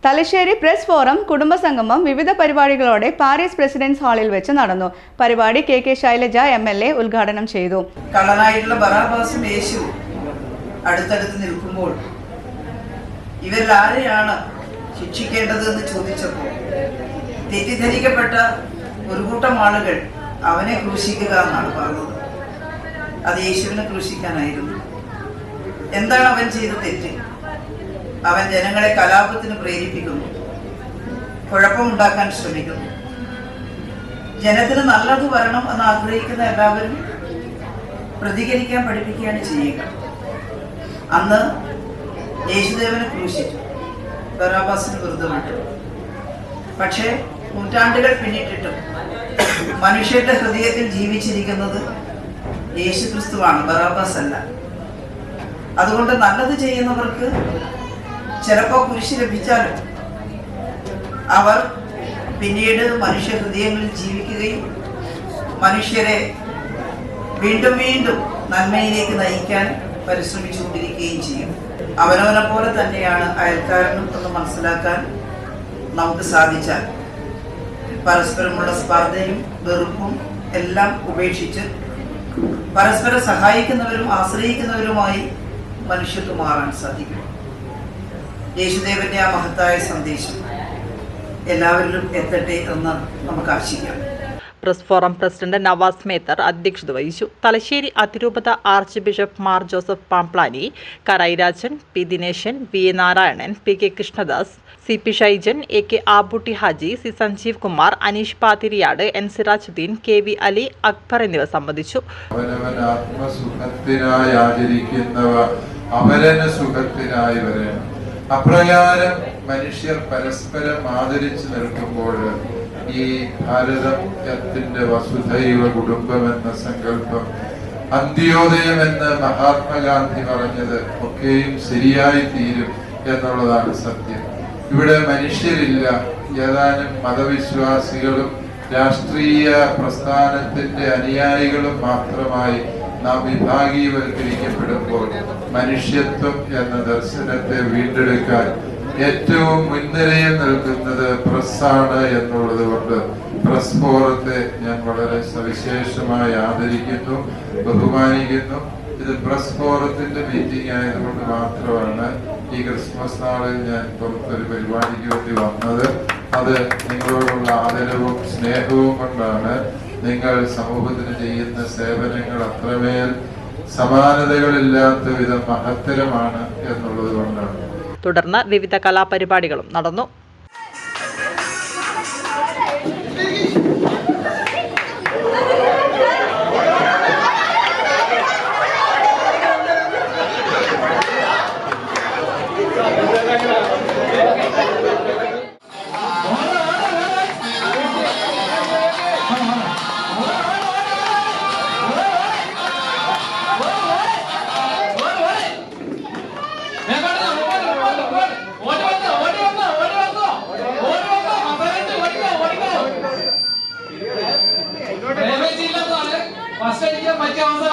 Thalassery press forum കുടുംബസംഗമം വിവിധ പരിപാടികളോടെ Paris precedence ഹാളിൽ വെച്ച് നടന്നു. പരിപാടി കെ ശൈലജ MLA ഉദ്ഘാടനം ചെയ്തു. കള്ളനായിട്ടുള്ള ബറാബാസും യേശുവും അടുത്തടുത്ത് നിൽക്കുമ്പോൾ ഇവരിൽ ആരെയാണ് ശിക്ഷിക്കേണ്ടത് എന്ന് ചോദിച്ചപ്പോൾ തെറ്റിദ്ധരിക്കപ്പെട്ട ഒരു കൂട്ടം ആളുകൾ അവനെ ക്രൂശിക്കുക എന്നാണ് പറഞ്ഞത്. അത് യേശുവിനെ ക്രൂശിക്കാനായിരുന്നു. എന്താണ് അവൻ ചെയ്ത തെറ്റ്? അവൻ ജനങ്ങളെ കലാപത്തിന് പ്രേരിപ്പിക്കുന്നു, കുഴപ്പമുണ്ടാക്കാൻ ശ്രമിക്കുന്നു. ജനത്തിന് നല്ലത് വരണം എന്ന് ആഗ്രഹിക്കുന്ന എല്ലാവരും പ്രതികരിക്കാൻ പഠിപ്പിക്കുകയാണ് ചെയ്യുക. അന്ന് യേശുദേവനെ ക്രൂശിച്ചു, ബറാബാസിന് വെറുതെ വിട്ടു. പക്ഷേ നൂറ്റാണ്ടുകൾ പിന്നിട്ടിട്ടും മനുഷ്യരുടെ ഹൃദയത്തിൽ ജീവിച്ചിരിക്കുന്നത് യേശു ക്രിസ്തുവാണ്, ബറാബാസ് അല്ല. അതുകൊണ്ട് നല്ലത് ചെയ്യുന്നവർക്ക് ചിലപ്പോൾ കുരിശ് ലഭിച്ചാലും അവർ പിന്നീട് മനുഷ്യ ഹൃദയങ്ങളിൽ ജീവിക്കുകയും മനുഷ്യരെ വീണ്ടും വീണ്ടും നന്മയിലേക്ക് നയിക്കാൻ പരിശ്രമിച്ചുകൊണ്ടിരിക്കുകയും ചെയ്യും. അവനവനെ പോലെ തന്നെയാണ് അയൽക്കാരനും എന്ന് മനസ്സിലാക്കാൻ നമുക്ക് സാധിച്ചാൽ പരസ്പരമുള്ള സ്പർദ്ധയും വെറുപ്പും എല്ലാം ഉപേക്ഷിച്ച് പരസ്പരം സഹായിക്കുന്നവരും ആശ്രയിക്കുന്നവരുമായി മനുഷ്യത്വം മാറാൻ സാധിക്കും. യേശുദേവന്റെ ആ മഹത്തായ സന്ദേശം എല്ലാവരിലും എത്തട്ടെ എന്ന് നമുക്ക് ആശിക്കാം. Press forum president Navas Methar അധ്യക്ഷത വഹിച്ചു. തലശ്ശേരി അതിരൂപത archbishop Mar Joseph Pamplany, Karairajan, P Dineshan, V A Narayanan, P K Krishnadas, CP Shaijan, AK Abutty Haji, C Sanjeev Kumar, Aneesh Pathiriyad, N Sirajuddin, KV Ali, Akbar എന്നിവർ സംബന്ധിച്ചു. അപ്രകാരം മനുഷ്യർ പരസ്പരം ആദരിച്ചു നിൽക്കുമ്പോൾ ഈ ഭാരതത്തിന്റെ വസുധൈവ കുടുംബം എന്ന സങ്കല്പം, അന്ത്യോദയം എന്ന് മഹാത്മാഗാന്ധി പറഞ്ഞത് ഒക്കെയും ശരിയായി തീരും എന്നുള്ളതാണ് സത്യം. ഇവിടെ മനുഷ്യരില്ല, ഏതാനും മതവിശ്വാസികളും രാഷ്ട്രീയ പ്രസ്ഥാനത്തിന്റെ അനുയായികളും മാത്രമായി നാം വിഭാഗീയവൽക്കരിക്കപ്പെടുമ്പോൾ മനുഷ്യത്വം എന്ന ദർശനത്തെ വീണ്ടെടുക്കാൻ ഏറ്റവും മുൻനിരയിൽ നിൽക്കുന്നത് പ്രസ്സാണ് എന്നുള്ളത് കൊണ്ട് പ്രസ് ഫോറത്തെ ഞാൻ വളരെ സവിശേഷമായി ആദരിക്കുന്നു, ബഹുമാനിക്കുന്നു. ഇത് പ്രസ് ഫോറത്തിന്റെ മീറ്റിംഗ് ആയതുകൊണ്ട് മാത്രമാണ് ഈ ക്രിസ്മസ് നാളിൽ ഞാൻ പുറത്തൊരു പരിപാടിക്ക് വേണ്ടി വന്നത്. അത് നിങ്ങളോടുള്ള ആദരവും സ്നേഹവും കൊണ്ടാണ്. നിങ്ങൾ സമൂഹത്തിന് ചെയ്യുന്ന സേവനങ്ങൾ അത്രമേൽ സമാനതകളില്ലാത്ത വിധം മഹത്തരമാണ് എന്നുള്ളത് കൊണ്ടാണ്. തുടർന്ന് വിവിധ കലാപരിപാടികളും നടന്നു. ഫസ്റ്റ് അടിക്കാൻ പറ്റിയ അവസരം